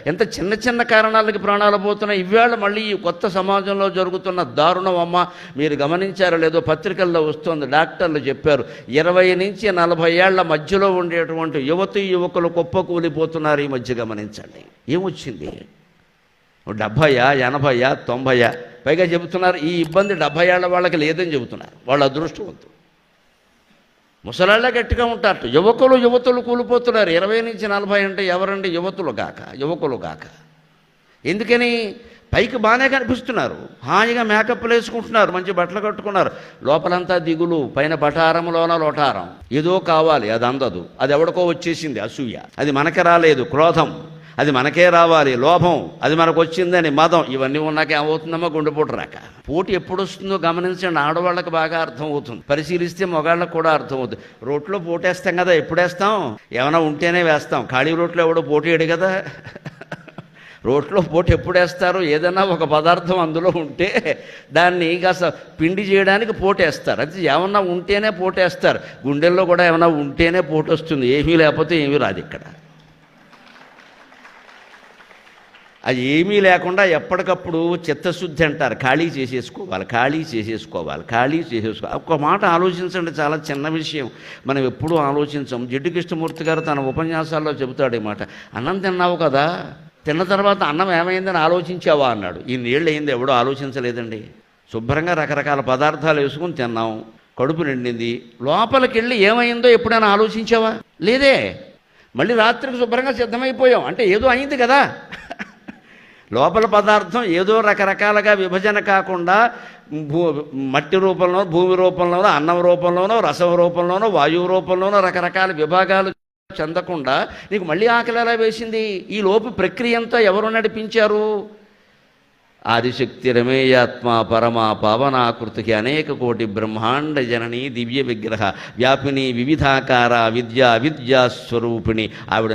ఎంత చిన్న చిన్న కారణాలకి ప్రాణాలు పోతున్నాయి. ఇవాళ మళ్ళీ ఈ కొత్త సమాజంలో జరుగుతున్న దారుణం అమ్మ మీరు గమనించారో లేదో, పత్రికల్లో వస్తుంది, డాక్టర్లు చెప్పారు 20 నుంచి 40 ఏళ్ల మధ్యలో ఉండేటువంటి యువకులు కుప్పకూలిపోతున్నారు ఈ మధ్య. గమనించండి ఏమొచ్చింది, 70, 80, 90. పైగా చెబుతున్నారు ఈ ఇబ్బంది 70 ఏళ్ల వాళ్ళకి లేదని చెబుతున్నారు. వాళ్ళు అదృష్టవంతులు. ముసలాళ్ళే గట్టిగా ఉంటారు. యువతులు కూలిపోతున్నారు. 20 నుంచి 40 అంటే ఎవరండి? యువకులు గాక. ఎందుకని? పైకి బాగానే కనిపిస్తున్నారు, హాయిగా మేకప్లు వేసుకుంటున్నారు, మంచి బట్టలు కట్టుకున్నారు, లోపలంతా దిగులు, పైన పటారంలోన లోటారం. ఏదో కావాలి, అది అందదు, అది ఎవడికో వచ్చేసింది అసూయ, అది మనకి రాలేదు క్రోధం, అది మనకే రావాలి లోభం, అది మనకు వచ్చిందని మదం. ఇవన్నీ ఉన్నాక ఏమవుతుందమ్మా? గుండెపోటు రాక. పోటీ ఎప్పుడు వస్తుందో గమనించండి. ఆడవాళ్ళకి బాగా అర్థమవుతుంది, పరిశీలిస్తే మగాళ్ళకు కూడా అర్థమవుతుంది. రోట్లో పోటేస్తాం కదా, ఎప్పుడేస్తాం? ఏమైనా ఉంటేనే వేస్తాం. ఖాళీ రోట్లో ఎవడో పోటీ వేయడు కదా. రోట్లో పోటీ ఎప్పుడేస్తారు? ఏదైనా ఒక పదార్థం అందులో ఉంటే దాన్ని కాస్త పిండి చేయడానికి పోటేస్తారు. అది ఏమన్నా ఉంటేనే పోటేస్తారు. గుండెల్లో కూడా ఏమైనా ఉంటేనే పోటు వస్తుంది, ఏమీ లేకపోతే ఏమీ రాదు. ఇక్కడ అది ఏమీ లేకుండా ఎప్పటికప్పుడు చిత్తశుద్ధి అంటారు, ఖాళీ చేసేసుకోవాలి. ఒక్క మాట ఆలోచించండి, చాలా చిన్న విషయం, మనం ఎప్పుడూ ఆలోచించం. జిడ్డు కృష్ణమూర్తి గారు తన ఉపన్యాసాల్లో చెబుతాడు ఈ మాట. అన్నం తిన్నావు కదా, తిన్న తర్వాత అన్నం ఏమైందని ఆలోచించావా అన్నాడు. ఈ నీళ్ళు అయింది ఎవడో ఆలోచించలేదండి. శుభ్రంగా రకరకాల పదార్థాలు వేసుకుని తిన్నాం, కడుపు నిండింది. లోపలికి వెళ్ళి ఏమైందో ఎప్పుడైనా ఆలోచించావా? లేదే. మళ్ళీ రాత్రికి శుభ్రంగా సిద్ధమైపోయాం అంటే ఏదో అయింది కదా. లోపల పదార్థం ఏదో రకరకాలుగా విభజన కాకుండా మట్టి రూపంలో, భూమి రూపంలోనో, అన్నం రూపంలోనో, రసం రూపంలోనో, వాయువు రూపంలోనో రకరకాల విభాగాలు చెందకుండా నీకు మళ్ళీ ఆకలి ఎలా వేసింది? ఈ లోపు ప్రక్రియ అంతా ఎవరు నడిపించారు? ఆదిశక్తి రమేయాత్మ పరమా పావనాకృతికి అనేక కోటి బ్రహ్మాండ జనని దివ్య విగ్రహ వ్యాపిని వివిధాకార విద్యా స్వరూపిణి ఆవిడ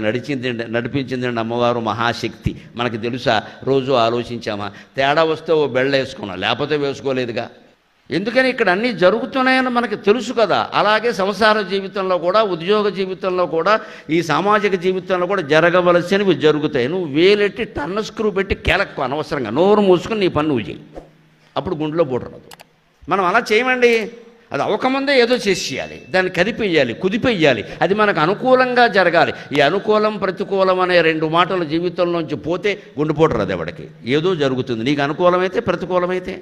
నడిపించిందండి అమ్మవారు మహాశక్తి. మనకి తెలుసా? రోజు ఆలోచించామా? తేడా వస్తే ఓ బెళ్ళ వేసుకున్నాం, లేకపోతే వేసుకోలేదుగా. ఎందుకని? ఇక్కడ అన్నీ జరుగుతున్నాయని మనకు తెలుసు కదా. అలాగే సంసార జీవితంలో కూడా, ఉద్యోగ జీవితంలో కూడా, ఈ సామాజిక జీవితంలో కూడా జరగవలసినవి జరుగుతాయి. నువ్వు వేలెట్టి టన్న స్క్రూ పెట్టి కెలక్కు అనవసరంగా, నోరు మూసుకుని నీ పని నువ్వు చేయి, అప్పుడు గుండెలో పోటరాదు. మనం అలా చేయమండి. అది అవకముందే ఏదో చేసేయాలి, దాన్ని కదిపేయాలి, కుదిపేయాలి, అది మనకు అనుకూలంగా జరగాలి. ఈ అనుకూలం ప్రతికూలం అనే 2 మాటలు జీవితంలోంచి పోతే గుండెపోటు రాదు ఎవడికి. ఏదో జరుగుతుంది, నీకు అనుకూలమైతే ప్రతికూలమైతే.